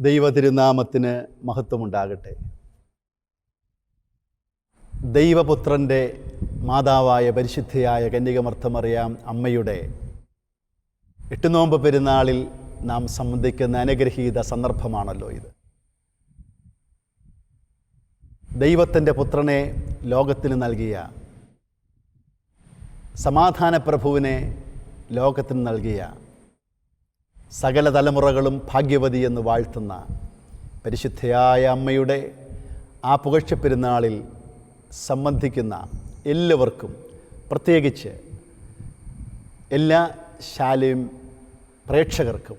ദൈവതിരുനാമത്തിന് മഹത്വമുണ്ടാകട്ടെ. ദൈവപുത്രൻ്റെ മാതാവായ പരിശുദ്ധയായ കന്യകമർത്തമറിയാം അമ്മയുടെ എട്ടുനോമ്പ് പെരുന്നാളിൽ നാം സംബന്ധിക്കുന്ന അനുഗ്രഹീത സന്ദർഭമാണല്ലോ ഇത്. ദൈവത്തിൻ്റെ പുത്രനെ ലോകത്തിന് നൽകിയ, സമാധാനപ്രഭുവിനെ ലോകത്തിന് നൽകിയ, സകല തലമുറകളും ഭാഗ്യവതി എന്ന് വാഴ്ത്തുന്ന പരിശുദ്ധയായ അമ്മയുടെ ആ പുകഴ്ചപ്പെരുന്നാളിൽ സംബന്ധിക്കുന്ന എല്ലാവർക്കും, പ്രത്യേകിച്ച് എല്ലാ ശാലേം പ്രേക്ഷകർക്കും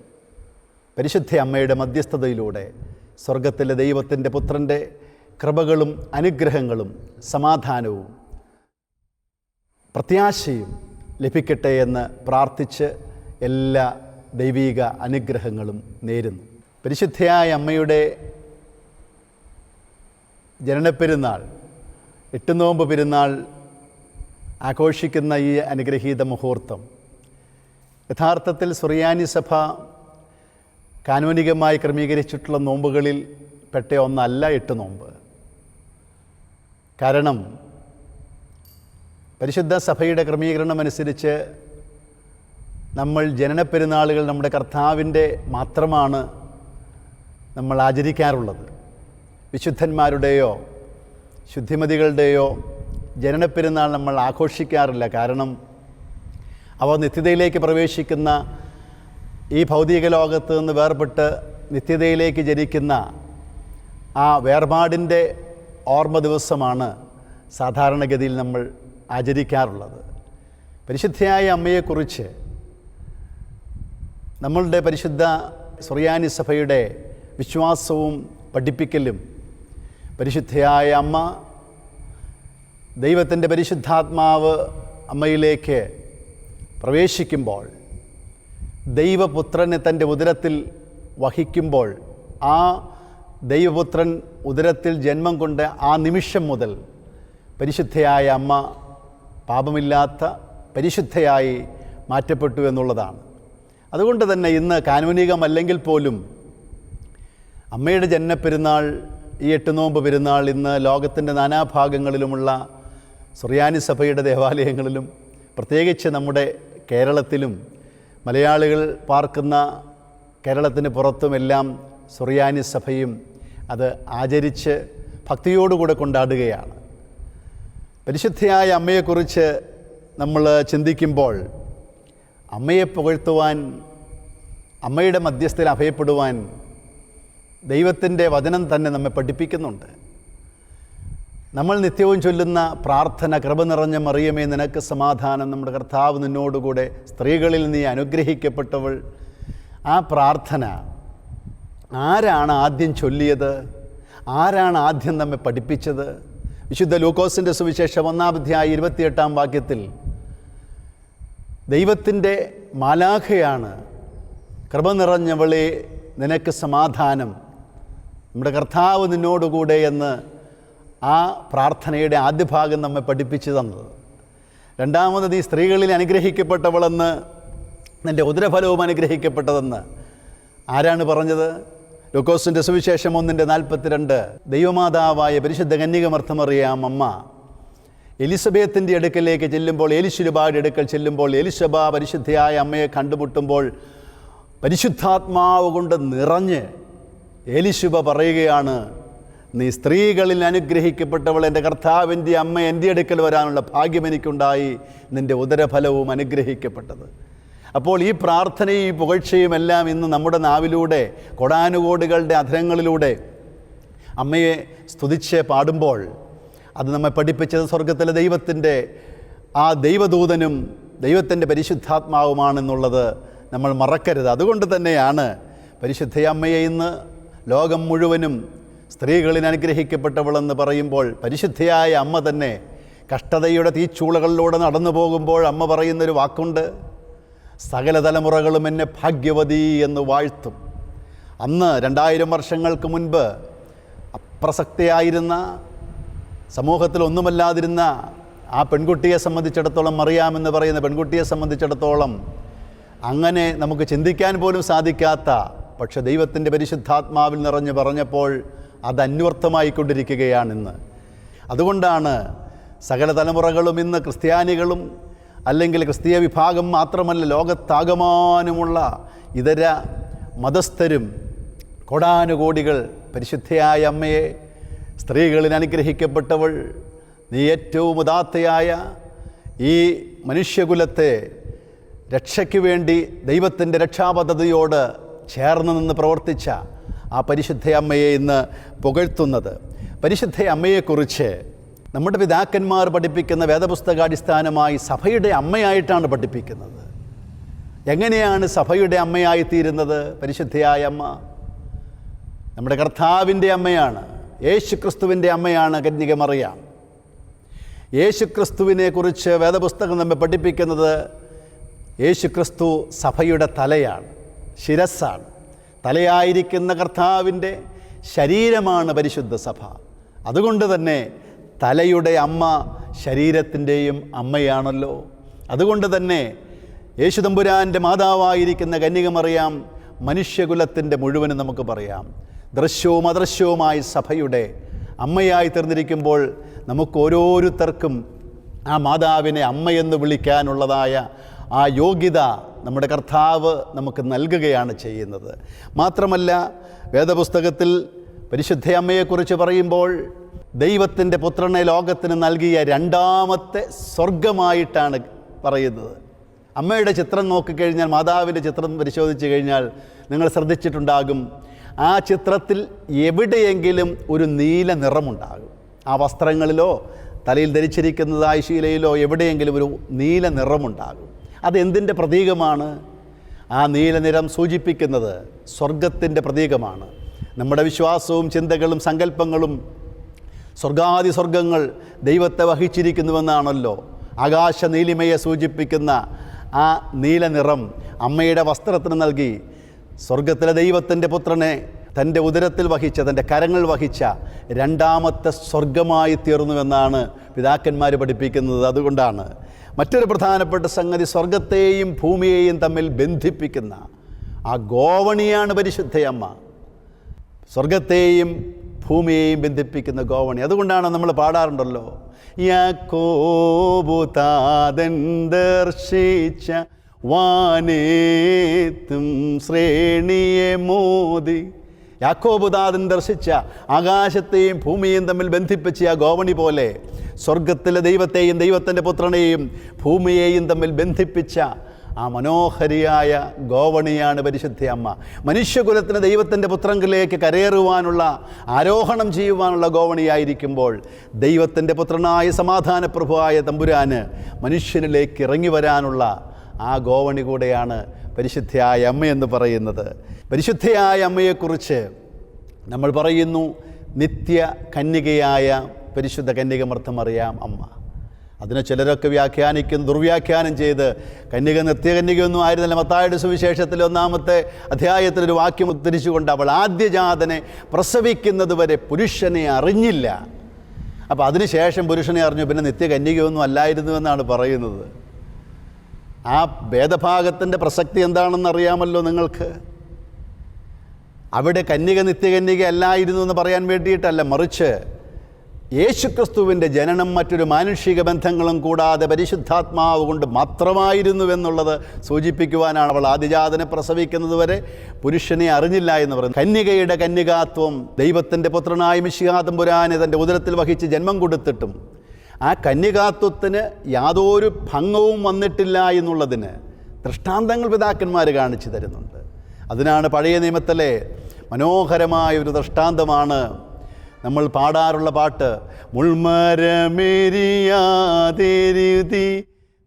പരിശുദ്ധ അമ്മയുടെ മധ്യസ്ഥതയിലൂടെ സ്വർഗത്തിലെ ദൈവത്തിൻ്റെ പുത്രൻ്റെ കൃപകളും അനുഗ്രഹങ്ങളും സമാധാനവും പ്രത്യാശയും ലഭിക്കട്ടെ എന്ന് പ്രാർത്ഥിച്ച് എല്ലാ ദൈവീക അനുഗ്രഹങ്ങളും നേരുന്നു. പരിശുദ്ധയായ അമ്മയുടെ ജനനപ്പെരുന്നാൾ, എട്ടുനോമ്പ് പെരുന്നാൾ ആഘോഷിക്കുന്ന ഈ അനുഗ്രഹീത മുഹൂർത്തം യഥാർത്ഥത്തിൽ സുറിയാനി സഭ കാനോനികമായി ക്രമീകരിച്ചിട്ടുള്ള നോമ്പുകളിൽ പെട്ട ഒന്നല്ല എട്ടുനോമ്പ്. കാരണം പരിശുദ്ധ സഭയുടെ ക്രമീകരണമനുസരിച്ച് നമ്മൾ ജനനപ്പെരുന്നാളുകൾ നമ്മുടെ കർത്താവിൻ്റെ മാത്രമാണ് നമ്മൾ ആചരിക്കാറുള്ളത്. വിശുദ്ധന്മാരുടെയോ ശുദ്ധിമതികളുടെയോ ജനനപ്പെരുന്നാൾ നമ്മൾ ആഘോഷിക്കാറില്ല. കാരണം അവ നിത്യതയിലേക്ക് പ്രവേശിക്കുന്ന ഈ ഭൗതിക ലോകത്ത് നിന്ന് വേർപെട്ട് നിത്യതയിലേക്ക് ജനിക്കുന്ന ആ വേർപാടിൻ്റെ ഓർമ്മ ദിവസമാണ് സാധാരണഗതിയിൽ നമ്മൾ ആചരിക്കാറുള്ളത്. പരിശുദ്ധയായ അമ്മയെക്കുറിച്ച് നമ്മളുടെ പരിശുദ്ധ സുറിയാനി സഭയുടെ വിശ്വാസവും പഠിപ്പിക്കലും, പരിശുദ്ധയായ അമ്മ, ദൈവത്തിൻ്റെ പരിശുദ്ധാത്മാവ് അമ്മയിലേക്ക് പ്രവേശിക്കുമ്പോൾ, ദൈവപുത്രനെ തൻ്റെ ഉദരത്തിൽ വഹിക്കുമ്പോൾ, ആ ദൈവപുത്രൻ ഉദരത്തിൽ ജന്മം കൊണ്ട് ആ നിമിഷം മുതൽ പരിശുദ്ധയായ അമ്മ പാപമില്ലാത്ത പരിശുദ്ധയായി മാറ്റപ്പെട്ടു എന്നുള്ളതാണ്. അതുകൊണ്ട് തന്നെ ഇന്ന് കാനോനികമല്ലെങ്കിൽ പോലും അമ്മയുടെ ജനനപ്പെരുന്നാൾ, ഈ എട്ടുനോമ്പ് പെരുന്നാൾ ഇന്ന് ലോകത്തിൻ്റെ നാനാഭാഗങ്ങളിലുമുള്ള സുറിയാനി സഭയുടെ ദേവാലയങ്ങളിലും പ്രത്യേകിച്ച് നമ്മുടെ കേരളത്തിലും മലയാളികൾ പാർക്കുന്ന കേരളത്തിന് പുറത്തുമെല്ലാം സുറിയാനി സഭയും അത് ആചരിച്ച് ഭക്തിയോടുകൂടെ കൊണ്ടാടുകയാണ്. പരിശുദ്ധയായ അമ്മയെക്കുറിച്ച് നമ്മൾ ചിന്തിക്കുമ്പോൾ അമ്മയെ പുകഴ്ത്തുവാൻ, അമ്മയുടെ മധ്യസ്ഥയിൽ അഭയപ്പെടുവാൻ ദൈവത്തിൻ്റെ വചനം തന്നെ നമ്മെ പഠിപ്പിക്കുന്നുണ്ട്. നമ്മൾ നിത്യവും ചൊല്ലുന്ന പ്രാർത്ഥന, കൃപ നിറഞ്ഞ മറിയമേ നിനക്ക് സമാധാനം, നമ്മുടെ കർത്താവ് നിന്നോടുകൂടെ, സ്ത്രീകളിൽ നീ അനുഗ്രഹിക്കപ്പെട്ടവൾ. ആ പ്രാർത്ഥന ആരാണ് ആദ്യം ചൊല്ലിയത്? ആരാണ് ആദ്യം നമ്മെ പഠിപ്പിച്ചത്? വിശുദ്ധ ലൂക്കോസിൻ്റെ സുവിശേഷം 1-ാം 28-ാം വാക്യത്തിൽ ദൈവത്തിൻ്റെ മാലാഖയാണ് കൃപ നിറഞ്ഞവളെ നിനക്ക് സമാധാനം, നമ്മുടെ കർത്താവ് നിന്നോടുകൂടെ എന്ന് ആ പ്രാർത്ഥനയുടെ ആദ്യ ഭാഗം നമ്മെ പഠിപ്പിച്ചു തന്നത്. രണ്ടാമത്, നീ സ്ത്രീകളിൽ അനുഗ്രഹിക്കപ്പെട്ടവളെന്ന്, നിൻ്റെ ഉദരഫലവും അനുഗ്രഹിക്കപ്പെട്ടതെന്ന് ആരാണ് പറഞ്ഞത്? ലൂക്കോസിൻ്റെ സുവിശേഷം 1:42. ദൈവമാതാവായ പരിശുദ്ധ കന്യകമർത്തമറിയാം അമ്മ എലിസബേത്തിൻ്റെ അടുക്കലേക്ക് ചെല്ലുമ്പോൾ, എലിശുലബായുടെ അടുക്കൽ ചെല്ലുമ്പോൾ, എലിശബ പരിശുദ്ധയായ അമ്മയെ കണ്ടുമുട്ടുമ്പോൾ പരിശുദ്ധാത്മാവ് കൊണ്ട് നിറഞ്ഞ് എലിശുബ പറയുകയാണ്, നീ സ്ത്രീകളിൽ അനുഗ്രഹിക്കപ്പെട്ടവൾ, എൻ്റെ കർത്താവിൻ്റെ അമ്മ എൻ്റെ അടുക്കൽ വരാനുള്ള ഭാഗ്യം എനിക്കുണ്ടായി, നിൻ്റെ ഉദരഫലവും അനുഗ്രഹിക്കപ്പെട്ടത്. അപ്പോൾ ഈ പ്രാർത്ഥനയും ഈ പുകഴ്ചയും എല്ലാം ഇന്ന് നമ്മുടെ നാവിലൂടെ, കൊടാനുകോടികളുടെ അധരങ്ങളിലൂടെ അമ്മയെ സ്തുതിച്ച് പാടുമ്പോൾ അത് നമ്മെ പഠിപ്പിച്ചത് സ്വർഗത്തിലെ ദൈവത്തിൻ്റെ ആ ദൈവദൂതനും ദൈവത്തിൻ്റെ പരിശുദ്ധാത്മാവുമാണെന്നുള്ളത് നമ്മൾ മറക്കരുത്. അതുകൊണ്ട് തന്നെയാണ് പരിശുദ്ധ അമ്മയെ ഇന്ന് ലോകം മുഴുവനും സ്ത്രീകളിൽ അനുഗ്രഹിക്കപ്പെട്ടവളെന്ന് പറയുമ്പോൾ, പരിശുദ്ധയായ അമ്മ തന്നെ കഷ്ടതയുടെ തീച്ചൂളകളിലൂടെ നടന്നു പോകുമ്പോൾ അമ്മ പറയുന്നൊരു വാക്കുണ്ട്, സകല തലമുറകളും എന്നെ ഭാഗ്യവതി എന്ന് വാഴ്ത്തും. അന്ന് 2000 വർഷങ്ങൾക്ക് മുൻപ് അപ്രസക്തയായിരുന്ന, സമൂഹത്തിൽ ഒന്നുമല്ലാതിരുന്ന ആ പെൺകുട്ടിയെ സംബന്ധിച്ചിടത്തോളം, മറിയാമെന്ന് പറയുന്ന പെൺകുട്ടിയെ സംബന്ധിച്ചിടത്തോളം അങ്ങനെ നമുക്ക് ചിന്തിക്കാൻ പോലും സാധിക്കാത്ത പക്ഷെ ദൈവത്തിൻ്റെ പരിശുദ്ധാത്മാവിൽ നിറഞ്ഞ് പറഞ്ഞപ്പോൾ അത് അന്വർത്ഥമായിക്കൊണ്ടിരിക്കുകയാണിന്ന്. അതുകൊണ്ടാണ് സകല തലമുറകളും ഇന്ന് ക്രിസ്ത്യാനികളും അല്ലെങ്കിൽ ക്രിസ്തീയ വിഭാഗം മാത്രമല്ല, ലോകത്താകമാനമുള്ള ഇതര മതസ്ഥരും കോടാനുകോടികൾ പരിശുദ്ധയായ അമ്മയെ, സ്ത്രീകളിൽ അനുഗ്രഹിക്കപ്പെട്ടവൾ, നീ ഏറ്റവും ഉദാത്തയായ ഈ മനുഷ്യകുലത്തെ രക്ഷയ്ക്ക് വേണ്ടി ദൈവത്തിൻ്റെ രക്ഷാപദ്ധതിയോട് ചേർന്ന് നിന്ന് പ്രവർത്തിച്ച ആ പരിശുദ്ധ അമ്മയെ ഇന്ന് പുകഴ്ത്തുന്നത്. പരിശുദ്ധ അമ്മയെക്കുറിച്ച് നമ്മുടെ പിതാക്കന്മാർ പഠിപ്പിക്കുന്ന വേദപുസ്തകാടിസ്ഥാനമായി സഭയുടെ അമ്മയായിട്ടാണ് പഠിപ്പിക്കുന്നത്. എങ്ങനെയാണ് സഭയുടെ അമ്മയായിത്തീരുന്നത്? പരിശുദ്ധയായ അമ്മ നമ്മുടെ കർത്താവിൻ്റെ അമ്മയാണ്, യേശുക്രിസ്തുവിൻ്റെ അമ്മയാണ് കന്യക മറിയാം. യേശുക്രിസ്തുവിനെ കുറിച്ച് വേദപുസ്തകം നമ്മെ പഠിപ്പിക്കുന്നത് യേശുക്രിസ്തു സഭയുടെ തലയാണ്, ശിരസ്സാണ്. തലയായിരിക്കുന്ന കർത്താവിൻ്റെ ശരീരമാണ് പരിശുദ്ധ സഭ. അതുകൊണ്ട് തന്നെ തലയുടെ അമ്മ ശരീരത്തിൻ്റെയും അമ്മയാണല്ലോ. അതുകൊണ്ട് തന്നെ യേശുതമ്പുരാൻ്റെ മാതാവായിരിക്കുന്ന കന്യക മറിയാം മനുഷ്യകുലത്തിൻ്റെ മുഴുവനും നമുക്ക് പറയാം ദൃശ്യവും അദൃശ്യവുമായി സഭയുടെ അമ്മയായി തീർന്നിരിക്കുമ്പോൾ നമുക്ക് ഓരോരുത്തർക്കും ആ മാതാവിനെ അമ്മയെന്ന് വിളിക്കാനുള്ളതായ ആ യോഗ്യത നമ്മുടെ കർത്താവ് നമുക്ക് നൽകുകയാണ് ചെയ്യുന്നത്. മാത്രമല്ല, വേദപുസ്തകത്തിൽ പരിശുദ്ധ അമ്മയെക്കുറിച്ച് പറയുമ്പോൾ ദൈവത്തിൻ്റെ പുത്രനെ ലോകത്തിന് നൽകിയ രണ്ടാമത്തെ സ്വർഗമായിട്ടാണ് പറയുന്നത്. അമ്മയുടെ ചിത്രം നോക്കിക്കഴിഞ്ഞാൽ, മാതാവിൻ്റെ ചിത്രം പരിശോധിച്ച് കഴിഞ്ഞാൽ നിങ്ങൾ ശ്രദ്ധിച്ചിട്ടുണ്ടാകും, ആ ചിത്രത്തിൽ എവിടെയെങ്കിലും ഒരു നീല നിറമുണ്ടാകും. ആ വസ്ത്രങ്ങളിലോ തലയിൽ ധരിച്ചിരിക്കുന്നതായ ശീലയിലോ എവിടെയെങ്കിലും ഒരു നീല നിറമുണ്ടാകും. അതെന്തിൻ്റെ പ്രതീകമാണ്? ആ നീല നിറം സൂചിപ്പിക്കുന്നത് സ്വർഗത്തിൻ്റെ പ്രതീകമാണ്. നമ്മുടെ വിശ്വാസവും ചിന്തകളും സങ്കല്പങ്ങളും സ്വർഗാദി സ്വർഗങ്ങൾ ദൈവത്തെ വഹിച്ചിരിക്കുന്നുവെന്നാണല്ലോ. ആകാശ നീലിമയെ സൂചിപ്പിക്കുന്ന ആ നീല നിറം അമ്മയുടെ വസ്ത്രത്തിന് നൽകി സ്വർഗത്തിലെ ദൈവത്തിൻ്റെ പുത്രനെ തൻ്റെ ഉദരത്തിൽ വഹിച്ച, തൻ്റെ കരങ്ങൾ വഹിച്ച രണ്ടാമത്തെ സ്വർഗമായി തീർന്നുവെന്നാണ് പിതാക്കന്മാർ പഠിപ്പിക്കുന്നത്. അതുകൊണ്ടാണ് മറ്റൊരു പ്രധാനപ്പെട്ട സംഗതി, സ്വർഗത്തെയും ഭൂമിയെയും തമ്മിൽ ബന്ധിപ്പിക്കുന്ന ആ ഗോവണിയാണ് പരിശുദ്ധയമ്മ. സ്വർഗത്തെയും ഭൂമിയെയും ബന്ധിപ്പിക്കുന്ന ഗോവണി. അതുകൊണ്ടാണ് നമ്മൾ പാടാറുണ്ടല്ലോ, യാക്കോബു താതൻ ദർശിച്ച വാനേത്തും ശ്രേണിയെ മോദി. യാക്കോബു താതൻ ദർശിച്ച ആകാശത്തെയും ഭൂമിയെയും തമ്മിൽ ബന്ധിപ്പിച്ച ആ ഗോവണി പോലെ സ്വർഗത്തിലെ ദൈവത്തെയും ദൈവത്തിൻ്റെ പുത്രനെയും ഭൂമിയെയും തമ്മിൽ ബന്ധിപ്പിച്ച ആ മനോഹരിയായ ഗോവണിയാണ് പരിശുദ്ധ അമ്മ. മനുഷ്യകുലത്തിന് ദൈവത്തിൻ്റെ പുത്രങ്കിലേക്ക് കരയേറുവാനുള്ള, ആരോഹണം ചെയ്യുവാനുള്ള ഗോവണിയായിരിക്കുമ്പോൾ ദൈവത്തിൻ്റെ പുത്രനായ സമാധാനപ്രഭുവായ തമ്പുരാന് മനുഷ്യനിലേക്ക് ഇറങ്ങി വരാനുള്ള ആ ഗോവണി കൂടെയാണ് പരിശുദ്ധയായ അമ്മയെന്ന് പറയുന്നത്. പരിശുദ്ധയായ അമ്മയെക്കുറിച്ച് നമ്മൾ പറയുന്നു, നിത്യ കന്യകയായ പരിശുദ്ധ കന്യകമർത്തം മറിയാം അമ്മ. അതിനെ ചിലരൊക്കെ ദുർവ്യാഖ്യാനം ചെയ്ത് കന്യക നിത്യകന്യകയൊന്നും ആയിരുന്നില്ല. മത്തായിയുടെ സുവിശേഷത്തിൽ 1-ാമത്തെ അധ്യായത്തിലൊരു വാക്യം ഉദ്ധരിച്ചുകൊണ്ട് അവൾ ആദ്യജാതനെ പ്രസവിക്കുന്നത് വരെ പുരുഷനെ അറിഞ്ഞില്ല. അപ്പോൾ അതിനുശേഷം പുരുഷനെ അറിഞ്ഞു, പിന്നെ നിത്യകന്യകയൊന്നും അല്ലായിരുന്നുവെന്നാണ് പറയുന്നത്. ആ വേദഭാഗത്തിൻ്റെ പ്രസക്തി എന്താണെന്ന് അറിയാമല്ലോ നിങ്ങൾക്ക്. അവിടെ കന്യക നിത്യകന്യക അല്ലായിരുന്നു എന്ന് പറയാൻ വേണ്ടിയിട്ടല്ല, മറിച്ച് യേശുക്രിസ്തുവിൻ്റെ ജനനം മറ്റൊരു മാനുഷിക ബന്ധങ്ങളും കൂടാതെ പരിശുദ്ധാത്മാവ് കൊണ്ട് മാത്രമായിരുന്നുവെന്നുള്ളത് സൂചിപ്പിക്കുവാനാണ് അവൾ ആദിജാതനെ പ്രസവിക്കുന്നത് വരെ പുരുഷനെ അറിഞ്ഞില്ല എന്ന് പറയുന്നത്. കന്യകയുടെ കന്യകാത്വം ദൈവത്തിൻ്റെ പുത്രനായ മിശിഹാ തമ്പുരാനെ തൻ്റെ ഉദരത്തിൽ വഹിച്ച് ജന്മം കൊടുത്തിട്ടും ആ കന്യകാത്വത്തിന് യാതൊരു ഭംഗവും വന്നിട്ടില്ല എന്നുള്ളതിന് ദൃഷ്ടാന്തങ്ങൾ പിതാക്കന്മാർ കാണിച്ചു തരുന്നുണ്ട്. അതിനാണ് പഴയ നിയമത്തിലെ മനോഹരമായ ഒരു ദൃഷ്ടാന്തമാണ് നമ്മൾ പാടാറുള്ള പാട്ട്, മുൾമരമേരിയാതെരുതി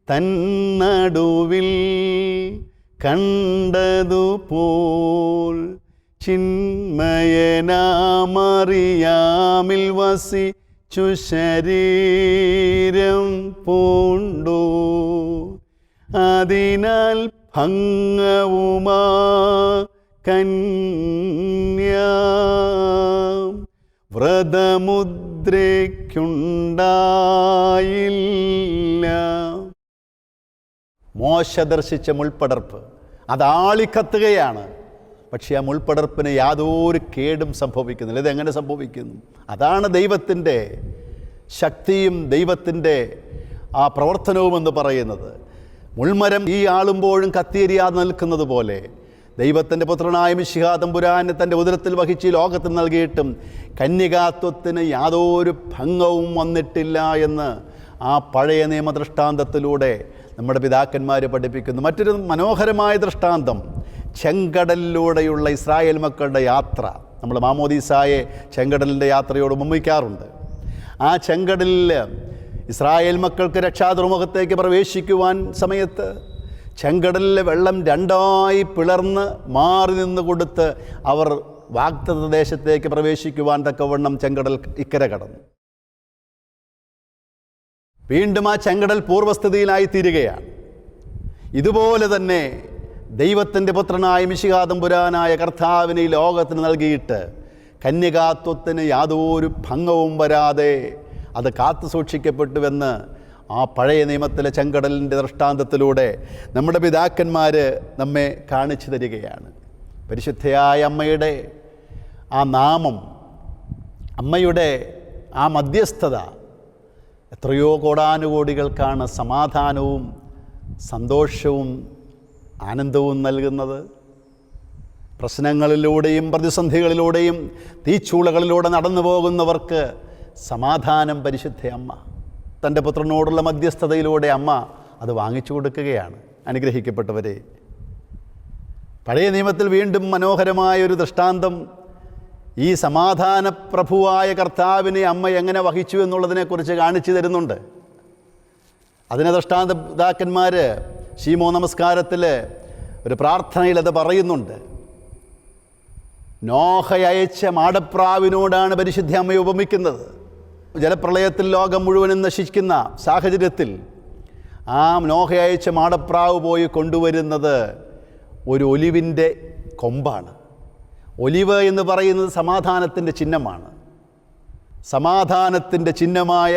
തന്നടുവിൽ കണ്ടതുപോൽ ചിന്മയനാമറിയാമിൽ വസിച്ചു ശരീരം പൂണ്ടു. അതിനാൽ ഭംഗവുമാ കന്യ വ്രതമുദ്രയ്ക്കുണ്ടായില്ല. മോശ ദർശിച്ച മുൾപ്പടർപ്പ് അതാളിക്കത്തുകയാണ്. പക്ഷേ ആ മുൾപടർപ്പിന് യാതൊരു കേടും സംഭവിക്കുന്നില്ല. ഇതെങ്ങനെ സംഭവിക്കുന്നു? അതാണ് ദൈവത്തിൻ്റെ ശക്തിയും ദൈവത്തിൻ്റെ ആ പ്രവർത്തനവുമെന്ന് പറയുന്നത്. മുൾമരം ഈ ആളുമ്പോഴും കത്തിയെരിയാതെ നിൽക്കുന്നത് പോലെ ദൈവത്തിൻ്റെ പുത്രനായ മിശിഹാ തമ്പുരാനെ തൻ്റെ ഉദരത്തിൽ വഹിച്ച് ലോകത്തിന് നൽകിയിട്ടും കന്യകാത്വത്തിന് യാതൊരു ഭംഗവും വന്നിട്ടില്ല എന്ന് ആ പഴയ നിയമ ദൃഷ്ടാന്തത്തിലൂടെ നമ്മുടെ പിതാക്കന്മാർ പഠിപ്പിക്കുന്നു. മറ്റൊരു മനോഹരമായ ദൃഷ്ടാന്തം ചെങ്കടലിലൂടെയുള്ള ഇസ്രായേൽ മക്കളുടെ യാത്ര. നമ്മൾ മാമോദീസായെ ചെങ്കടലിൻ്റെ യാത്രയോട് ഉപമിക്കാറുണ്ട്. ആ ചെങ്കടലിൽ ഇസ്രായേൽ മക്കൾക്ക് രക്ഷാതുറമുഖത്തേക്ക് പ്രവേശിക്കുവാൻ സമയത്ത് ചെങ്കടലിലെ വെള്ളം രണ്ടായി പിളർന്ന് മാറി നിന്ന് കൊടുത്ത് അവർ വാഗ്ദത്ത ദേശത്തേക്ക് പ്രവേശിക്കുവാൻ തക്കവണ്ണം ചെങ്കടൽ ഇക്കരെ കടന്നു. വീണ്ടും ആ ചെങ്കടൽ പൂർവ്വസ്ഥിതിയിലായി തീരുകയാണ്. ഇതുപോലെ തന്നെ ദൈവത്തിൻ്റെ പുത്രനായ മിശിഹാ തമ്പുരാനായ കർത്താവിനെ ഈ ലോകത്തിന് നൽകിയിട്ട് കന്യകാത്വത്തിന് യാതൊരു ഭംഗവും വരാതെ അത് കാത്തു സൂക്ഷിക്കപ്പെട്ടുവെന്ന് ആ പഴയ നിയമത്തിലെ ചെങ്കടലിൻ്റെ ദൃഷ്ടാന്തത്തിലൂടെ നമ്മുടെ പിതാക്കന്മാർ നമ്മെ കാണിച്ചു തരികയാണ്. പരിശുദ്ധയായ അമ്മയുടെ ആ നാമം, അമ്മയുടെ ആ മധ്യസ്ഥത എത്രയോ കോടാനുകോടികൾക്കാണ് സമാധാനവും സന്തോഷവും ആനന്ദവും നൽകുന്നത്. പ്രശ്നങ്ങളിലൂടെയും പ്രതിസന്ധികളിലൂടെയും തീച്ചൂളകളിലൂടെ നടന്നു പോകുന്നവർക്ക് സമാധാനം പരിശുദ്ധ അമ്മ തൻ്റെ പുത്രനോടുള്ള മധ്യസ്ഥതയിലൂടെ അമ്മ അത് വാങ്ങിച്ചു കൊടുക്കുകയാണ്. അനുഗ്രഹിക്കപ്പെട്ടവരെ, പഴയ നിയമത്തിൽ വീണ്ടും മനോഹരമായൊരു ദൃഷ്ടാന്തം ഈ സമാധാന പ്രഭുവായ കർത്താവിനെ അമ്മ എങ്ങനെ വഹിച്ചു എന്നുള്ളതിനെക്കുറിച്ച് കാണിച്ചു തരുന്നുണ്ട്. അതിനെ ദൃഷ്ടാന്ത പിതാക്കന്മാർ ശീമോ നമസ്കാരത്തിൽ ഒരു പ്രാർത്ഥനയിൽ അത് പറയുന്നുണ്ട്. നോഹ അയച്ച മാടപ്രാവിനോടാണ് പരിശുദ്ധ അമ്മയെ ഉപമിക്കുന്നത്. ജലപ്രളയത്തിൽ ലോകം മുഴുവനും നശിക്കുന്ന സാഹചര്യത്തിൽ ആ നോഹ അയച്ച മാടപ്രാവ് പോയി കൊണ്ടുവരുന്നത് ഒരു ഒലിവിൻ്റെ കൊമ്പാണ്. ഒലിവ് എന്ന് പറയുന്നത് സമാധാനത്തിൻ്റെ ചിഹ്നമാണ്. സമാധാനത്തിൻ്റെ ചിഹ്നമായ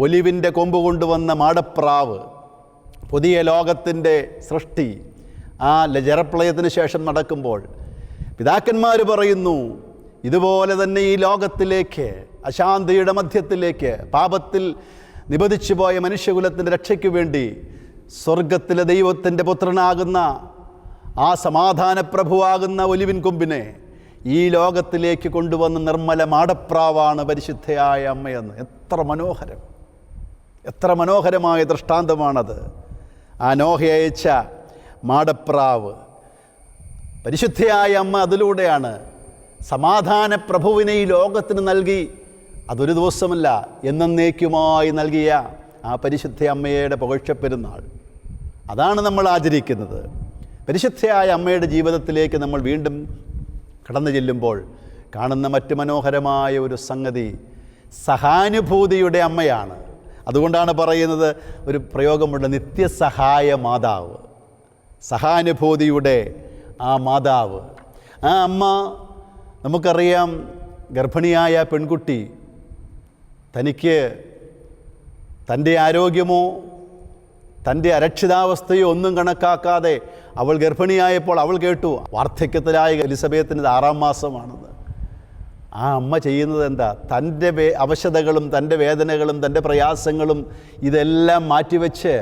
ഒലിവിൻ്റെ കൊമ്പ് കൊണ്ടുവന്ന മാടപ്രാവ് പുതിയ ലോകത്തിൻ്റെ സൃഷ്ടി ആ ജലപ്രളയത്തിന് ശേഷം നടക്കുമ്പോൾ പിതാക്കന്മാർ പറയുന്നു, ഇതുപോലെ തന്നെ ഈ ലോകത്തിലേക്ക്, അശാന്തിയുടെ മധ്യത്തിലേക്ക്, പാപത്തിൽ നിബന്ധിച്ചു പോയ മനുഷ്യകുലത്തിൻ്റെ രക്ഷയ്ക്ക് വേണ്ടി സ്വർഗത്തിലെ ദൈവത്തിൻ്റെ പുത്രനാകുന്ന ആ സമാധാനപ്രഭുവാകുന്ന ഒലിവിൻ കൊമ്പിനെ ഈ ലോകത്തിലേക്ക് കൊണ്ടുവന്ന നിർമ്മല മാടപ്രാവാണ് പരിശുദ്ധയായ അമ്മയെന്ന്. എത്ര മനോഹരമായ ദൃഷ്ടാന്തമാണത്. ആ നോഹ അയച്ച മാടപ്രാവ് പരിശുദ്ധയായ അമ്മ അതിലൂടെയാണ് സമാധാന പ്രഭുവിനെ ഈ ലോകത്തിന് നൽകി. അതൊരു ദിവസമല്ല, എന്നേക്കുമായി നൽകിയ ആ പരിശുദ്ധ അമ്മയുടെ പുകഴ്ചപ്പെരുന്നാൾ, അതാണ് നമ്മൾ ആചരിക്കുന്നത്. പരിശുദ്ധയായ അമ്മയുടെ ജീവിതത്തിലേക്ക് നമ്മൾ വീണ്ടും കടന്നു ചെല്ലുമ്പോൾ കാണുന്ന മറ്റു മനോഹരമായ ഒരു സംഗതി സഹാനുഭൂതിയുടെ അമ്മയാണ്. അതുകൊണ്ടാണ് പറയുന്നത്, ഒരു പ്രയോഗമുണ്ട്, നിത്യസഹായ മാതാവ്. സഹാനുഭൂതിയുടെ ആ മാതാവ്, ആ അമ്മ. നമുക്കറിയാം, ഗർഭിണിയായ പെൺകുട്ടി തനിക്ക് തൻ്റെ ആരോഗ്യമോ തൻ്റെ അരക്ഷിതാവസ്ഥയോ ഒന്നും കണക്കാക്കാതെ അവൾ ഗർഭിണിയായപ്പോൾ അവൾ കേട്ടു വാർദ്ധക്യത്തിലായ എലിസബത്തിന് 6-ാം മാസമാണെന്ന്. ആ അമ്മ ചെയ്യുന്നത് എന്താ? തൻ്റെ അവശതകളും തൻ്റെ വേദനകളും തൻ്റെ പ്രയാസങ്ങളും ഇതെല്ലാം മാറ്റിവെച്ച്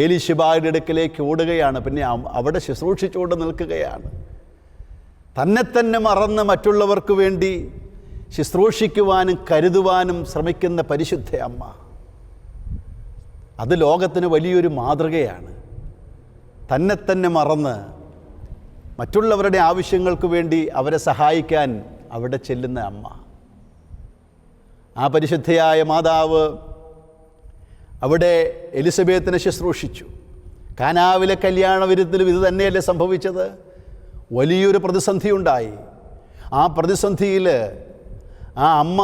ഏലിശിബായുടെ അടുക്കലേക്ക് ഓടുകയാണ്. പിന്നെ അവിടെ ശുശ്രൂഷിച്ചുകൊണ്ട് നിൽക്കുകയാണ്. തന്നെ മറന്ന് മറ്റുള്ളവർക്ക് വേണ്ടി ശുശ്രൂഷിക്കുവാനും കരുതുവാനും ശ്രമിക്കുന്ന പരിശുദ്ധ അമ്മ, അത് ലോകത്തിന് വലിയൊരു മാതൃകയാണ്. തന്നെ മറന്ന് മറ്റുള്ളവരുടെ ആവശ്യങ്ങൾക്ക് വേണ്ടി അവരെ സഹായിക്കാൻ അവിടെ ചെല്ലുന്ന അമ്മ. ആ പരിശുദ്ധയായ മാതാവ് അവിടെ എലിസബത്തിനെ ശുശ്രൂഷിച്ചു. കാനാവിലെ കല്യാണ വിരുന്നിലും ഇത് തന്നെയല്ലേ സംഭവിച്ചത്? വലിയൊരു പ്രതിസന്ധി ഉണ്ടായി. ആ പ്രതിസന്ധിയിൽ ആ അമ്മ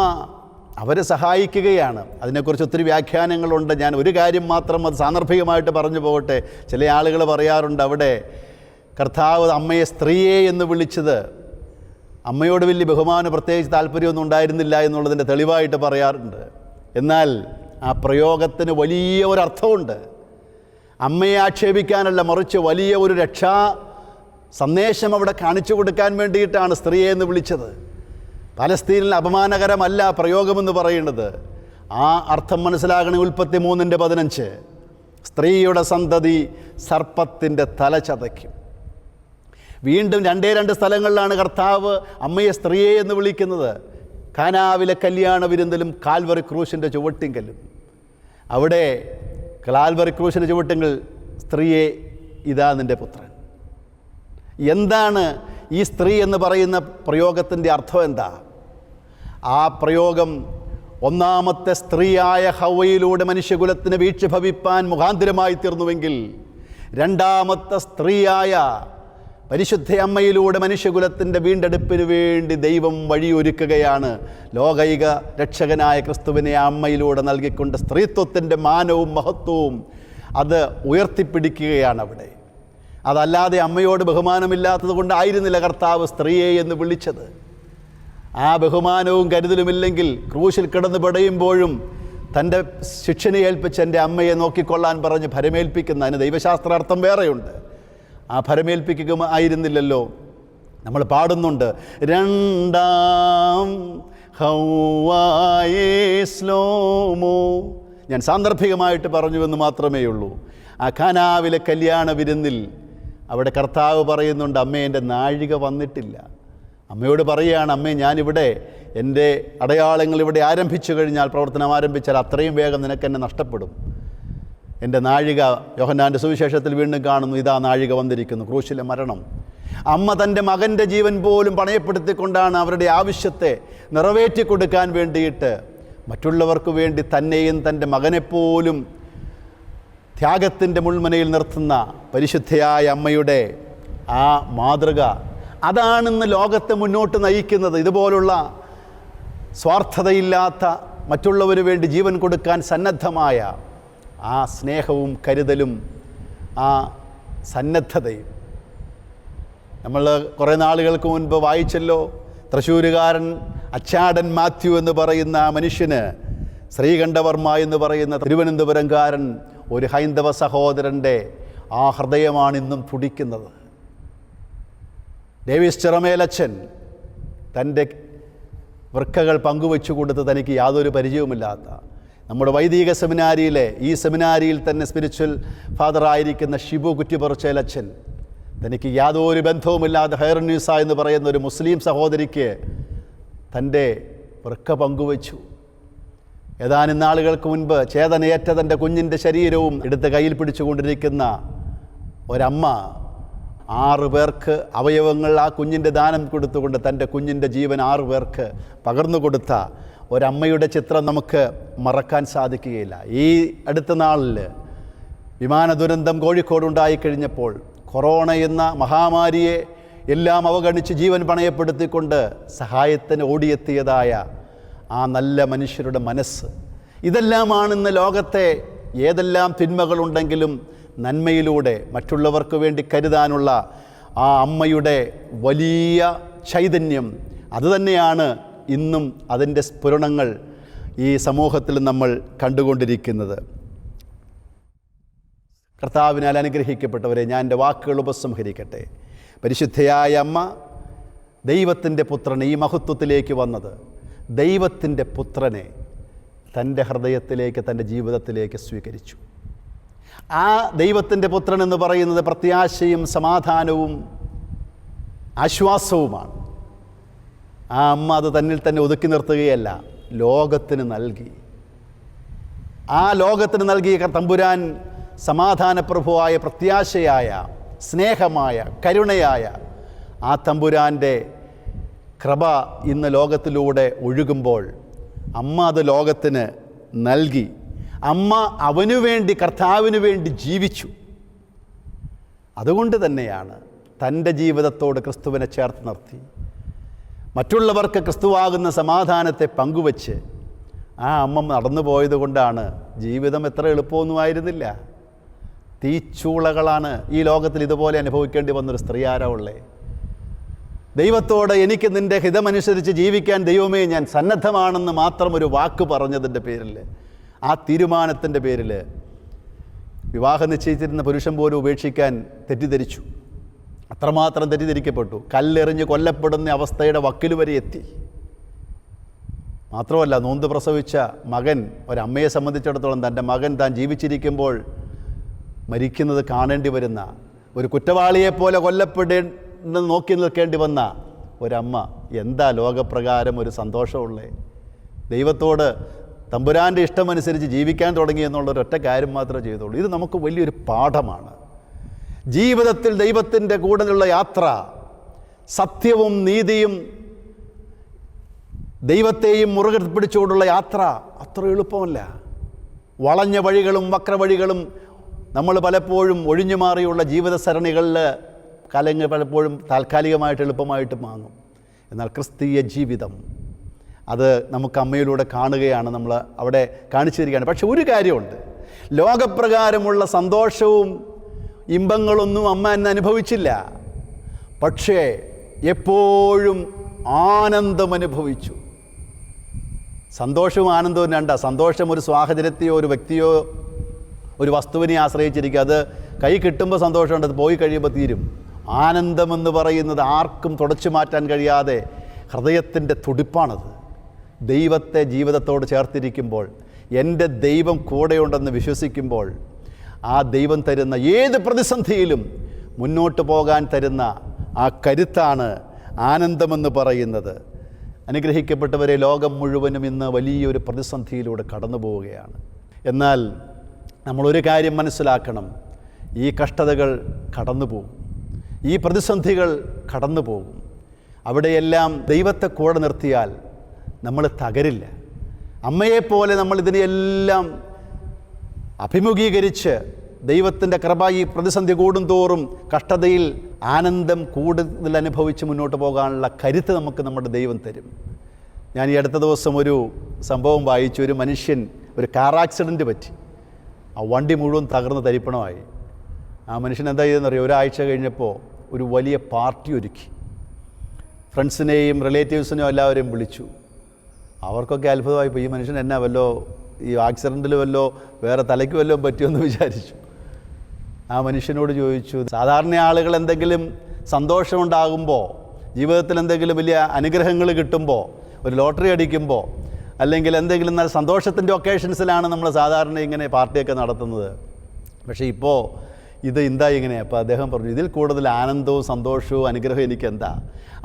അവരെ സഹായിക്കുകയാണ്. അതിനെക്കുറിച്ച് ഒത്തിരി വ്യാഖ്യാനങ്ങളുണ്ട്. ഞാൻ ഒരു കാര്യം മാത്രം അത് സാന്ദർഭികമായിട്ട് പറഞ്ഞു പോകട്ടെ. ചില ആളുകൾ പറയാറുണ്ട്, അവിടെ കർത്താവ് അമ്മയെ സ്ത്രീയെ എന്ന് വിളിച്ചത് അമ്മയോട് വലിയ ബഹുമാനം, പ്രത്യേകിച്ച് താല്പര്യമൊന്നും ഉണ്ടായിരുന്നില്ല എന്നുള്ളതിൻ്റെ തെളിവായിട്ട് പറയാറുണ്ട്. എന്നാൽ ആ പ്രയോഗത്തിന് വലിയ ഒരർത്ഥമുണ്ട്. അമ്മയെ ആക്ഷേപിക്കാനല്ല, മറിച്ച് വലിയ ഒരു രക്ഷാ സന്ദേശം അവിടെ കാണിച്ചു കൊടുക്കാൻ വേണ്ടിയിട്ടാണ് സ്ത്രീയെ എന്ന് വിളിച്ചത്. പലസ്തീനിൽ അപമാനകരമല്ല പ്രയോഗമെന്ന് പറയുന്നത്. ആ അർത്ഥം മനസ്സിലാകണേ. ഉൽപ്പത്തി 3:15 സ്ത്രീയുടെ സന്തതി സർപ്പത്തിൻ്റെ തല ചതയ്ക്കും. വീണ്ടും 2 സ്ഥലങ്ങളിലാണ് കർത്താവ് അമ്മയെ സ്ത്രീയെ എന്ന് വിളിക്കുന്നത്. കാനാവിലെ കല്യാണ വിരുന്നിലും കാൽവറി ക്രൂശിൻ്റെ ചുവട്ടിങ്കലും. അവിടെ കാൽവറി ക്രൂശിൻ്റെ ചുവട്ടിങ്കൽ സ്ത്രീയെ ഇതാ നിൻ്റെ പുത്രൻ. എന്താണ് ഈ സ്ത്രീ എന്ന് പറയുന്ന പ്രയോഗത്തിൻ്റെ അർത്ഥം എന്താ? ആ പ്രയോഗം ഒന്നാമത്തെ സ്ത്രീയായ ഹവ്വയിലൂടെ മനുഷ്യകുലത്തിന് വീഴ്ച ഭവിപ്പാൻ മുഖാന്തരമായി തീർന്നുവെങ്കിൽ, രണ്ടാമത്തെ സ്ത്രീയായ പരിശുദ്ധ അമ്മയിലൂടെ മനുഷ്യകുലത്തിൻ്റെ വീണ്ടെടുപ്പിന് വേണ്ടി ദൈവം വഴിയൊരുക്കുകയാണ്. ലോകൈക രക്ഷകനായ ക്രിസ്തുവിനെ ആ അമ്മയിലൂടെ നൽകിക്കൊണ്ട് സ്ത്രീത്വത്തിൻ്റെ മാനവും മഹത്വവും അത് ഉയർത്തിപ്പിടിക്കുകയാണ് അവിടെ. അതല്ലാതെ അമ്മയോട് ബഹുമാനമില്ലാത്തത് കൊണ്ടായിരുന്നില്ല കർത്താവ് സ്ത്രീയെ എന്ന് വിളിച്ചത്. ആ ബഹുമാനവും കരുതലുമില്ലെങ്കിൽ ക്രൂശിൽ കിടന്ന് പിടയുമ്പോഴും തൻ്റെ ശിക്ഷനെ ഏൽപ്പിച്ച് എൻ്റെ അമ്മയെ നോക്കിക്കൊള്ളാൻ പറഞ്ഞ് ഭരമേൽപ്പിക്കുന്ന, അതിന് ദൈവശാസ്ത്രാർത്ഥം വേറെയുണ്ട്. ആ ഭരമേൽപ്പിക്കുക ആയിരുന്നില്ലല്ലോ. നമ്മൾ പാടുന്നുണ്ട്, രണ്ടാം ഹൗവായേ സ്ലോമോ. ഞാൻ സാന്ദർഭികമായിട്ട് പറഞ്ഞുവെന്ന് മാത്രമേ ഉള്ളൂ. ആ കാനാവിലെ കല്യാണ വിരുന്നിൽ അവിടെ കർത്താവ് പറയുന്നുണ്ട്, അമ്മേ എൻ്റെ നാഴിക വന്നിട്ടില്ല. അമ്മയോട് പറയുകയാണ്, അമ്മേ ഞാനിവിടെ എൻ്റെ അടയാളങ്ങൾ ഇവിടെ ആരംഭിച്ചു കഴിഞ്ഞാൽ, പ്രവർത്തനം ആരംഭിച്ചാൽ അത്രയും വേഗം നിനക്കെന്നെ നഷ്ടപ്പെടും. എൻ്റെ നാഴിക, യോഹന്നാൻ്റെ സുവിശേഷത്തിൽ വീണ്ടും കാണുന്നു, ഇതാ നാഴിക വന്നിരിക്കുന്നു, ക്രൂശിലെ മരണം. അമ്മ തൻ്റെ മകൻ്റെ ജീവൻ പോലും പണയപ്പെടുത്തിക്കൊണ്ടാണ് അവരുടെ ആവശ്യത്തെ നിറവേറ്റി കൊടുക്കാൻ വേണ്ടിയിട്ട് മറ്റുള്ളവർക്ക് വേണ്ടി തന്നെയും തൻ്റെ മകനെപ്പോലും ത്യാഗത്തിൻ്റെ മുൾമുനയിൽ നിർത്തുന്ന പരിശുദ്ധയായ അമ്മയുടെ ആ മാതൃക, അതാണിന്ന് ലോകത്തെ മുന്നോട്ട് നയിക്കുന്നത്. ഇതുപോലുള്ള സ്വാർത്ഥതയില്ലാത്ത, മറ്റുള്ളവന് വേണ്ടി ജീവൻ കൊടുക്കാൻ സന്നദ്ധമായ ആ സ്നേഹവും കരുതലും ആ സന്നദ്ധതയും. നമ്മൾ കുറേ നാളുകൾക്ക് മുൻപ് വായിച്ചല്ലോ, തൃശ്ശൂരുകാരൻ അച്ചാടൻ മാത്യു എന്ന് പറയുന്ന ആ മനുഷ്യന്, ശ്രീകണ്ഠവർമ്മ എന്ന് പറയുന്ന തിരുവനന്തപുരംകാരൻ ഒരു ഹൈന്ദവ സഹോദരൻ്റെ ആ ഹൃദയമാണ് ഇന്നും തുടിക്കുന്നത്. ഡേവിസ് ചിറമേലച്ചൻ തൻ്റെ വൃക്കകൾ പങ്കുവെച്ചു കൊടുത്ത് തനിക്ക് യാതൊരു പരിചയവുമില്ലാത്ത നമ്മുടെ വൈദിക സെമിനാരിയിലെ, ഈ സെമിനാരിയിൽ തന്നെ സ്പിരിച്വൽ ഫാദറായിരിക്കുന്ന ഷിബു കുറ്റിപ്പുറച്ചേലച്ചൻ, തനിക്ക് യാതൊരു ബന്ധവുമില്ലാതെ ഹൈറന്യൂസ എന്ന് പറയുന്ന ഒരു മുസ്ലിം സഹോദരിക്ക് തൻ്റെ വൃക്ക പങ്കുവച്ചു. ഏതാനും നാളുകൾക്ക് മുൻപ് ചേതനയേറ്റ തൻ്റെ കുഞ്ഞിൻ്റെ ശരീരവും എടുത്ത് കയ്യിൽ പിടിച്ചുകൊണ്ടിരിക്കുന്ന ഒരമ്മ 6 പേർക്ക് അവയവങ്ങൾ ആ കുഞ്ഞിൻ്റെ ദാനം കൊടുത്തുകൊണ്ട് തൻ്റെ കുഞ്ഞിൻ്റെ ജീവൻ 6 പേർക്ക് പകർന്നു കൊടുത്ത ഒരമ്മയുടെ ചിത്രം നമുക്ക് മറക്കാൻ സാധിക്കുകയില്ല. ഈ അടുത്ത നാളിൽ വിമാന ദുരന്തം കോഴിക്കോടുണ്ടായിക്കഴിഞ്ഞപ്പോൾ കൊറോണ എന്ന മഹാമാരിയെ എല്ലാം അവഗണിച്ച് ജീവൻ പണയപ്പെടുത്തിക്കൊണ്ട് സഹായത്തിന് ഓടിയെത്തിയതായ ആ നല്ല മനുഷ്യരുടെ മനസ്സ്, ഇതെല്ലാമാണ് ഇന്ന് ലോകത്തെ ഏതെല്ലാം തിന്മകളുണ്ടെങ്കിലും നന്മയിലൂടെ മറ്റുള്ളവർക്ക് വേണ്ടി കരുതാനുള്ള ആ അമ്മയുടെ വലിയ ചൈതന്യം, അതുതന്നെയാണ് ഇന്നും അതിൻ്റെ സ്ഫുരണങ്ങൾ ഈ സമൂഹത്തിൽ നമ്മൾ കണ്ടുകൊണ്ടിരിക്കുന്നത്. കർത്താവിനാൽ അനുഗ്രഹിക്കപ്പെട്ടവരെ, ഞാൻ എൻ്റെ വാക്കുകൾ ഉപസംഹരിക്കട്ടെ. പരിശുദ്ധയായ അമ്മ ദൈവത്തിൻ്റെ പുത്രനെ ഈ മഹത്വത്തിലേക്ക് വന്നത്, ദൈവത്തിൻ്റെ പുത്രനെ തൻ്റെ ഹൃദയത്തിലേക്ക്, തൻ്റെ ജീവിതത്തിലേക്ക് സ്വീകരിച്ചു. ആ ദൈവത്തിൻ്റെ പുത്രൻ എന്ന് പറയുന്നത് പ്രത്യാശയും സമാധാനവും ആശ്വാസവുമാണ്. ആ അമ്മ അത് തന്നിൽ തന്നെ ഒതുക്കി നിർത്തുകയല്ല, ലോകത്തിന് നൽകി. ആ ലോകത്തിന് നൽകിയ തമ്പുരാൻ സമാധാനപ്രഭുവായ, പ്രത്യാശയായ, സ്നേഹമായ, കരുണയായ ആ തമ്പുരാൻ്റെ കൃപ ഇന്ന് ലോകത്തിലൂടെ ഒഴുകുമ്പോൾ അമ്മ അത് ലോകത്തിന് നൽകി. അമ്മ അവനു വേണ്ടി, കർത്താവിന് വേണ്ടി ജീവിച്ചു. അതുകൊണ്ട് തന്നെയാണ് തൻ്റെ ജീവിതത്തോട് ക്രിസ്തുവിനെ ചേർത്ത് നിർത്തി മറ്റുള്ളവർക്ക് ക്രിസ്തുവാകുന്ന സമാധാനത്തെ പങ്കുവച്ച് ആ അമ്മ നടന്നു പോയത് കൊണ്ടാണ് ജീവിതം എത്ര എളുപ്പമൊന്നുമായിരുന്നില്ല. തീച്ചൂളകളാണ് ഈ ലോകത്തിൽ ഇതുപോലെ അനുഭവിക്കേണ്ടി വന്നൊരു സ്ത്രീ ആരാ ഉള്ളേ? ദൈവത്തോട് എനിക്ക് നിൻ്റെ ഹിതമനുസരിച്ച് ജീവിക്കാൻ ദൈവമേ ഞാൻ സന്നദ്ധമാണെന്ന് മാത്രം ഒരു വാക്ക് പറഞ്ഞതിൻ്റെ പേരിൽ, ആ തീരുമാനത്തിൻ്റെ പേരിൽ വിവാഹം നിശ്ചയിച്ചിരുന്ന പുരുഷൻ പോലും ഉപേക്ഷിക്കാൻ തെറ്റിദ്ധരിച്ചു. അത്രമാത്രം തെറ്റിദ്ധരിക്കപ്പെട്ടു. കല്ലെറിഞ്ഞ് കൊല്ലപ്പെടുന്ന അവസ്ഥയുടെ വക്കിൽ വരെ എത്തി. മാത്രമല്ല, നൊന്ത് പ്രസവിച്ച മകൻ, ഒരമ്മയെ സംബന്ധിച്ചിടത്തോളം തൻ്റെ മകൻ താൻ ജീവിച്ചിരിക്കുമ്പോൾ മരിക്കുന്നത് കാണേണ്ടി വരുന്ന, ഒരു കുറ്റവാളിയെപ്പോലെ കൊല്ലപ്പെടേണ്ടെന്ന് നോക്കി നിൽക്കേണ്ടി വന്ന ഒരമ്മ, എന്താ ലോകപ്രകാരം ഒരു സന്തോഷമുള്ളേ? ദൈവത്തോട് തമ്പുരാൻ്റെ ഇഷ്ടമനുസരിച്ച് ജീവിക്കാൻ തുടങ്ങി എന്നുള്ളൊരൊറ്റ കാര്യം മാത്രമേ ചെയ്തുള്ളൂ. ഇത് നമുക്ക് വലിയൊരു പാഠമാണ്. ജീവിതത്തിൽ ദൈവത്തിൻ്റെ കൂടെയുള്ള യാത്ര, സത്യവും നീതിയും ദൈവത്തെയും മുറുകെ പിടിച്ചുകൊണ്ടുള്ള യാത്ര അത്ര എളുപ്പമല്ല. വളഞ്ഞ വഴികളും വക്രവഴികളും നമ്മൾ പലപ്പോഴും ഒഴിഞ്ഞു മാറിയുള്ള ജീവിത സരണികളിൽ കാലങ്ങൾ പലപ്പോഴും താൽക്കാലികമായിട്ട് എളുപ്പമായിട്ട് മാങ്ങും. എന്നാൽ ക്രിസ്തീയ ജീവിതം അത് നമുക്ക് അമ്മയിലൂടെ കാണുകയാണ്, നമ്മൾ അവിടെ കാണിച്ചിരിക്കുകയാണ്. പക്ഷെ ഒരു കാര്യമുണ്ട്, ലോകപ്രകാരമുള്ള സന്തോഷവും ഇമ്പങ്ങളൊന്നും അമ്മ എന്നെ അനുഭവിച്ചില്ല. പക്ഷേ എപ്പോഴും ആനന്ദം അനുഭവിച്ചു. സന്തോഷവും ആനന്ദവും രണ്ടാ. സന്തോഷം ഒരു സാഹചര്യത്തെയോ ഒരു വ്യക്തിയോ ഒരു വസ്തുവിനെ ആശ്രയിച്ചിരിക്കുക. അത് കൈ കിട്ടുമ്പോൾ സന്തോഷമുണ്ട്, അത് പോയി കഴിയുമ്പോൾ തീരും. ആനന്ദമെന്ന് പറയുന്നത് ആർക്കും തുടച്ചു മാറ്റാൻ കഴിയാതെ ഹൃദയത്തിൻ്റെ തുടിപ്പാണത്. ദൈവത്തെ ജീവിതത്തോട് ചേർത്തിരിക്കുമ്പോൾ, എൻ്റെ ദൈവം കൂടെയുണ്ടെന്ന് വിശ്വസിക്കുമ്പോൾ, ആ ദൈവം തരുന്ന ഏത് പ്രതിസന്ധിയിലും മുന്നോട്ട് പോകാൻ തരുന്ന ആ കരുത്താണ് ആനന്ദമെന്ന് പറയുന്നത്. അനുഗ്രഹിക്കപ്പെട്ടവരെ, ലോകം മുഴുവനും ഇന്ന് വലിയൊരു പ്രതിസന്ധിയിലൂടെ കടന്നു പോവുകയാണ്. എന്നാൽ നമ്മളൊരു കാര്യം മനസ്സിലാക്കണം, ഈ കഷ്ടതകൾ കടന്നു പോകും, ഈ പ്രതിസന്ധികൾ കടന്നു പോകും. അവിടെയെല്ലാം ദൈവത്തെ കൂടെ നിർത്തിയാൽ നമ്മൾ തകരില്ല. അമ്മയെപ്പോലെ നമ്മൾ ഇതിനെയെല്ലാം അഭിമുഖീകരിച്ച് ദൈവത്തിൻ്റെ കൃപ ഈ പ്രതിസന്ധി കൂടുന്തോറും കഷ്ടതയിൽ ആനന്ദം കൂടുതൽ അനുഭവിച്ച് മുന്നോട്ട് പോകാനുള്ള കരുത്ത് നമുക്ക് നമ്മുടെ ദൈവം തരും. ഞാൻ ഈ അടുത്ത ദിവസം ഒരു സംഭവം വായിച്ചു. ഒരു മനുഷ്യൻ, ഒരു കാർ ആക്സിഡൻറ്റ് പറ്റി, ആ വണ്ടി മുഴുവൻ തകർന്ന് തരിപ്പണമായി. ആ മനുഷ്യൻ എന്താ ചെയ്തെന്നറിയോ? ഒരാഴ്ച കഴിഞ്ഞപ്പോൾ ഒരു വലിയ പാർട്ടി ഒരുക്കി. ഫ്രണ്ട്സിനെയും റിലേറ്റീവ്സിനെയും എല്ലാവരെയും വിളിച്ചു. അവർക്കൊക്കെ അത്ഭുതമായിപ്പോൾ, ഈ മനുഷ്യൻ എന്നാ വല്ലോ ഈ ആക്സിഡൻറ്റിൽ വല്ലോ വേറെ തലയ്ക്ക് വല്ലോ പറ്റുമെന്ന് വിചാരിച്ചു. ആ മനുഷ്യനോട് ചോദിച്ചു, സാധാരണ ആളുകൾ എന്തെങ്കിലും സന്തോഷമുണ്ടാകുമ്പോൾ, ജീവിതത്തിൽ എന്തെങ്കിലും വലിയ അനുഗ്രഹങ്ങൾ കിട്ടുമ്പോൾ, ഒരു ലോട്ടറി അടിക്കുമ്പോൾ, അല്ലെങ്കിൽ എന്തെങ്കിലും നല്ല സന്തോഷത്തിൻ്റെ ഒക്കേഷൻസിലാണ് നമ്മൾ സാധാരണ ഇങ്ങനെ പാർട്ടിയൊക്കെ നടത്തുന്നത്. പക്ഷേ ഇപ്പോൾ ഇത് എന്താ ഇങ്ങനെ? അപ്പോൾ അദ്ദേഹം പറഞ്ഞു, ഇതിൽ കൂടുതൽ ആനന്ദവും സന്തോഷവും അനുഗ്രഹവും എനിക്കെന്താ?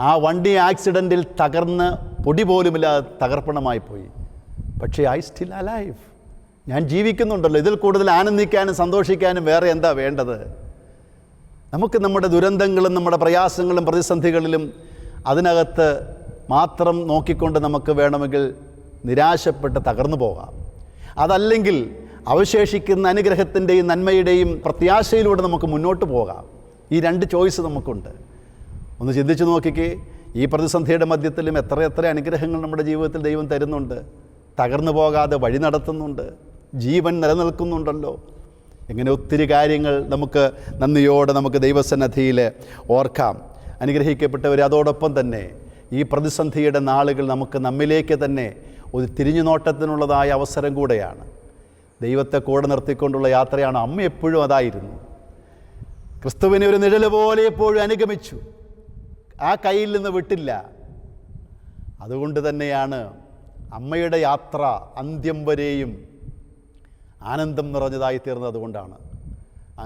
ആ വണ്ടി ആക്സിഡൻറ്റിൽ തകർന്ന് പൊടി പോലുമില്ലാതെ തകർപ്പണമായി പോയി. പക്ഷേ ഐ സ്റ്റിൽ അലൈവ്, ഞാൻ ജീവിക്കുന്നുണ്ടല്ലോ. ഇതിൽ കൂടുതൽ ആനന്ദിക്കാനും സന്തോഷിക്കാനും വേറെ എന്താ വേണ്ടത്? നമുക്ക് നമ്മുടെ ദുരന്തങ്ങളും നമ്മുടെ പ്രയാസങ്ങളും പ്രതിസന്ധികളിലും അതിനകത്ത് മാത്രം നോക്കിക്കൊണ്ട് നമുക്ക് വേണമെങ്കിൽ നിരാശപ്പെട്ട് തകർന്നു പോകാം. അതല്ലെങ്കിൽ അവശേഷിക്കുന്ന അനുഗ്രഹത്തിൻ്റെയും നന്മയുടെയും പ്രത്യാശയിലൂടെ നമുക്ക് മുന്നോട്ട് പോകാം. ഈ രണ്ട് ചോയ്സ് നമുക്കുണ്ട്. ഒന്ന് ചിന്തിച്ച് നോക്കിക്കേ, ഈ പ്രതിസന്ധിയുടെ മധ്യത്തിലും എത്ര അനുഗ്രഹങ്ങൾ നമ്മുടെ ജീവിതത്തിൽ ദൈവം തരുന്നുണ്ട്. തകർന്നു പോകാതെ വഴി നടത്തുന്നുണ്ട്, ജീവൻ നിലനിൽക്കുന്നുണ്ടല്ലോ. ഇങ്ങനെ ഒത്തിരി കാര്യങ്ങൾ നമുക്ക് നന്ദിയോടെ നമുക്ക് ദൈവസന്നിധിയിൽ ഓർക്കാം. അനുഗ്രഹിക്കപ്പെട്ടവർ, അതോടൊപ്പം തന്നെ ഈ പ്രതിസന്ധിയുടെ നാളുകൾ നമുക്ക് നമ്മിലേക്ക് തന്നെ ഒരു തിരിഞ്ഞു നോട്ടത്തിനുള്ളതായ അവസരം കൂടെയാണ്. ദൈവത്തെ കൂടെ നിർത്തിക്കൊണ്ടുള്ള യാത്രയാണ്. അമ്മ എപ്പോഴും അതായിരുന്നു. ക്രിസ്തുവിനെ ഒരു നിഴൽ പോലെ എപ്പോഴും അനുഗമിച്ചു, ആ കയ്യിൽ നിന്ന് വിട്ടില്ല. അതുകൊണ്ട് തന്നെയാണ് അമ്മയുടെ യാത്ര അന്ത്യം വരെയും ആനന്ദം നിറഞ്ഞതായി തീർന്നത്. അതുകൊണ്ടാണ്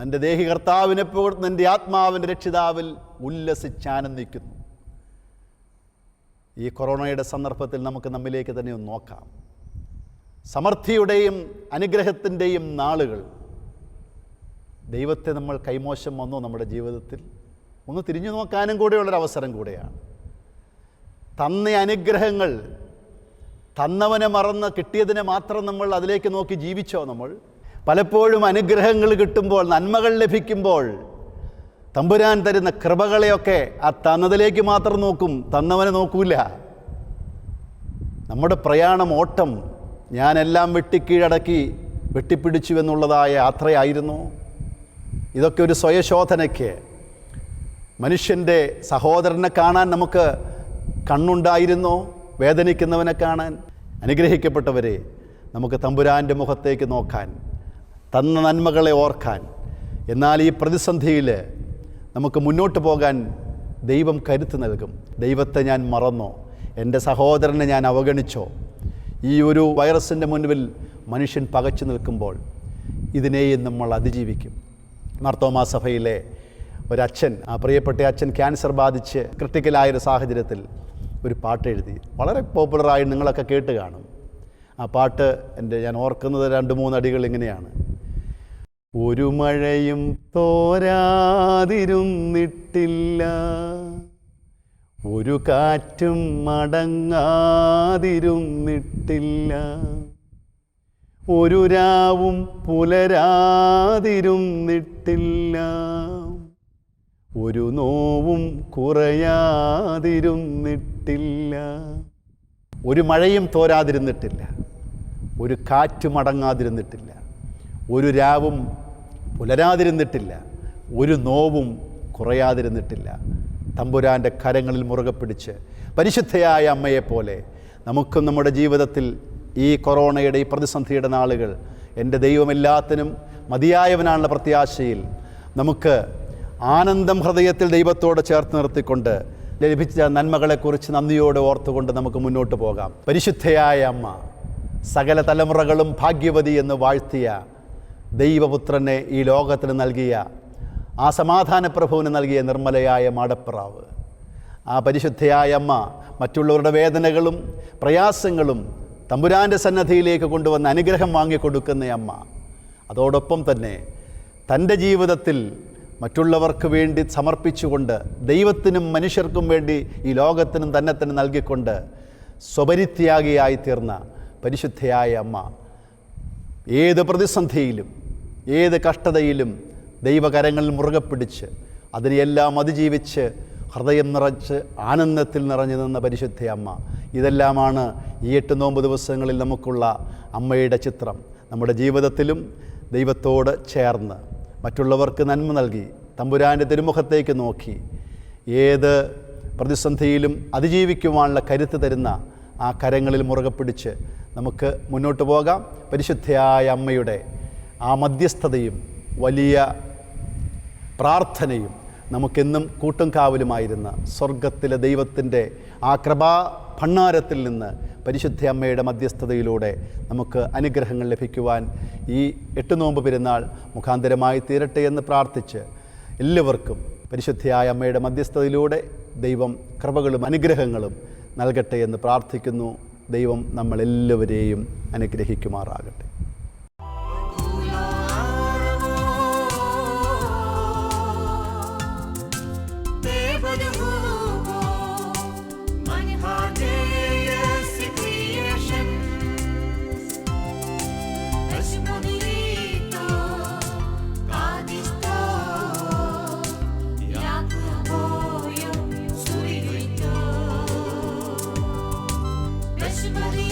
എൻ്റെ ദേഹി കർത്താവിനെ പുകഴ്ത്തുന്ന എൻ്റെ ആത്മാവിൻ്റെ രക്ഷിതാവിൽ ഉല്ലസിച്ചാനന്ദിക്കുന്നു. ഈ കൊറോണയുടെ സന്ദർഭത്തിൽ നമുക്ക് നമ്മിലേക്ക് തന്നെ ഒന്ന് നോക്കാം. സമൃദ്ധിയുടെയും അനുഗ്രഹത്തിൻ്റെയും നാളുകൾ. ദൈവത്തെ നമ്മൾ കൈമോശം വന്നു നമ്മുടെ ജീവിതത്തിൽ ഒന്ന് തിരിഞ്ഞു നോക്കാനും കൂടെയുള്ളൊരവസരം കൂടെയാണ്. തന്ന അനുഗ്രഹങ്ങൾ, തന്നവനെ മറന്ന് കിട്ടിയതിനെ മാത്രം നമ്മൾ അതിലേക്ക് നോക്കി ജീവിച്ചോ? നമ്മൾ പലപ്പോഴും അനുഗ്രഹങ്ങൾ കിട്ടുമ്പോൾ, നന്മകൾ ലഭിക്കുമ്പോൾ തമ്പുരാൻ തരുന്ന കൃപകളെയൊക്കെ ആ തന്നതിലേക്ക് മാത്രം നോക്കും, തന്നവനെ നോക്കൂല. നമ്മുടെ പ്രയാണം, ഓട്ടം ഞാനെല്ലാം വെട്ടിക്കീഴടക്കി വെട്ടിപ്പിടിച്ചു എന്നുള്ളതായ യാത്രയായിരുന്നു. ഇതൊക്കെ ഒരു സ്വയശോധനയ്ക്ക്, മനുഷ്യൻ്റെ സഹോദരനെ കാണാൻ നമുക്ക് കണ്ണുണ്ടായിരുന്നോ? വേദനിക്കുന്നവനെ കാണാൻ. അനുഗ്രഹിക്കപ്പെട്ടവരെ, നമുക്ക് തമ്പുരാൻ്റെ മുഖത്തേക്ക് നോക്കാൻ, തന്ന നന്മകളെ ഓർക്കാൻ. എന്നാൽ ഈ പ്രതിസന്ധിയിൽ നമുക്ക് മുന്നോട്ട് പോകാൻ ദൈവം കരുത്ത് നൽകും. ദൈവത്തെ ഞാൻ മറന്നോ? എൻ്റെ സഹോദരനെ ഞാൻ അവഗണിച്ചോ? ഈ ഒരു വൈറസിൻ്റെ മുൻപിൽ മനുഷ്യൻ പകച്ചു നിൽക്കുമ്പോൾ ഇതിനെയും നമ്മൾ അതിജീവിക്കും. മാർത്തോമാ സഭയിലെ ഒരച്ഛൻ, ആ പ്രിയപ്പെട്ട അച്ഛൻ ക്യാൻസർ ബാധിച്ച് ക്രിട്ടിക്കലായൊരു സാഹചര്യത്തിൽ ഒരു പാട്ട് എഴുതി. വളരെ പോപ്പുലറായി നിങ്ങളൊക്കെ കേട്ട് കാണും. ആ പാട്ട് ഞാൻ ഓർക്കുന്നത് 2-3 അടികൾ ഇങ്ങനെയാണ്: ഒരു മഴയും തോരാതിരുന്നിട്ടില്ല, ഒരു കാറ്റും മടങ്ങാതിരുന്നിട്ടില്ല, ഒരു രാവും പുലരാതിരുന്നിട്ടില്ല, ഒരു നോവും കുറയാതിരുന്നിട്ടില്ല. ഒരു മഴയും തോരാതിരുന്നിട്ടില്ല, ഒരു കാറ്റ് മടങ്ങാതിരുന്നിട്ടില്ല, ഒരു രാവും പുലരാതിരുന്നിട്ടില്ല, ഒരു നോവും കുറയാതിരുന്നിട്ടില്ല. തമ്പുരാൻ്റെ കരങ്ങളിൽ മുറുകെ പിടിച്ച് പരിശുദ്ധയായ അമ്മയെപ്പോലെ നമുക്കും നമ്മുടെ ജീവിതത്തിൽ ഈ കൊറോണയുടെ ഈ പ്രതിസന്ധിയുടെ നാളുകൾ എൻ്റെ ദൈവം എല്ലാത്തിനും മതിയായവനാണെന്ന പ്രത്യാശയിൽ നമുക്ക് ആനന്ദം ഹൃദയത്തിൽ ദൈവത്തോട് ചേർത്ത് നിർത്തിക്കൊണ്ട് ലഭിച്ച നന്മകളെക്കുറിച്ച് നന്ദിയോടെ ഓർത്തുകൊണ്ട് നമുക്ക് മുന്നോട്ട് പോകാം. പരിശുദ്ധയായ അമ്മ, സകല തലമുറകളും ഭാഗ്യവതി എന്ന് വാഴ്ത്തിയ ദൈവപുത്രനെ ഈ ലോകത്തിന് നൽകിയ, ആ സമാധാന പ്രഭുവിന് നൽകിയ നിർമ്മലയായ മാടപ്രാവ്, ആ പരിശുദ്ധയായ അമ്മ മറ്റുള്ളവരുടെ വേദനകളും പ്രയാസങ്ങളും തമ്പുരാൻ്റെ സന്നദ്ധിയിലേക്ക് കൊണ്ടുവന്ന് അനുഗ്രഹം വാങ്ങിക്കൊടുക്കുന്ന അമ്മ, അതോടൊപ്പം തന്നെ തൻ്റെ ജീവിതത്തിൽ മറ്റുള്ളവർക്ക് വേണ്ടി സമർപ്പിച്ചുകൊണ്ട് ദൈവത്തിനും മനുഷ്യർക്കും വേണ്ടി ഈ ലോകത്തിനും തന്നെ നൽകിക്കൊണ്ട് സ്വപരിത്യാഗിയായി തീർന്ന പരിശുദ്ധയായ അമ്മ, ഏത് പ്രതിസന്ധിയിലും ഏത് കഷ്ടതയിലും ദൈവകരങ്ങളിൽ മുറുകെ പിടിച്ച് അതിനെയെല്ലാം അതിജീവിച്ച് ഹൃദയം നിറച്ച് ആനന്ദത്തിൽ നിറഞ്ഞു നിന്ന പരിശുദ്ധ അമ്മ. ഇതെല്ലാമാണ് ഈ 8 നോമ്പ് ദിവസങ്ങളിൽ നമുക്കുള്ള അമ്മയുടെ ചിത്രം. നമ്മുടെ ജീവിതത്തിലും ദൈവത്തോട് ചേർന്ന് മറ്റുള്ളവർക്ക് നന്മ നൽകി തമ്പുരാൻ്റെ തിരുമുഖത്തേക്ക് നോക്കി ഏത് പ്രതിസന്ധിയിലും അതിജീവിക്കുവാനുള്ള കരുത്ത് തരുന്ന ആ കരങ്ങളിൽ മുറുകെ പിടിച്ച് നമുക്ക് മുന്നോട്ട് പോകാം. പരിശുദ്ധയായ അമ്മയുടെ ആ മധ്യസ്ഥതയും വലിയ പ്രാർത്ഥനയും നമുക്കെന്നും കൂട്ടും കാവലുമായിരുന്ന സ്വർഗത്തിലെ ദൈവത്തിൻ്റെ ആ കൃപാ ഭണ്ഡാരത്തിൽ നിന്ന് പരിശുദ്ധ അമ്മയുടെ മധ്യസ്ഥതയിലൂടെ നമുക്ക് അനുഗ്രഹങ്ങൾ ലഭിക്കുവാൻ ഈ 8 നോമ്പ് പെരുന്നാൾ മുഖാന്തരമായി തീരട്ടെ എന്ന് പ്രാർത്ഥിച്ച് എല്ലാവർക്കും പരിശുദ്ധയായ അമ്മയുടെ മധ്യസ്ഥതയിലൂടെ ദൈവം കൃപകളും അനുഗ്രഹങ്ങളും നൽകട്ടെ എന്ന് പ്രാർത്ഥിക്കുന്നു. ദൈവം നമ്മളെല്ലാവരെയും അനുഗ്രഹിക്കുമാറാകട്ടെ. Maria.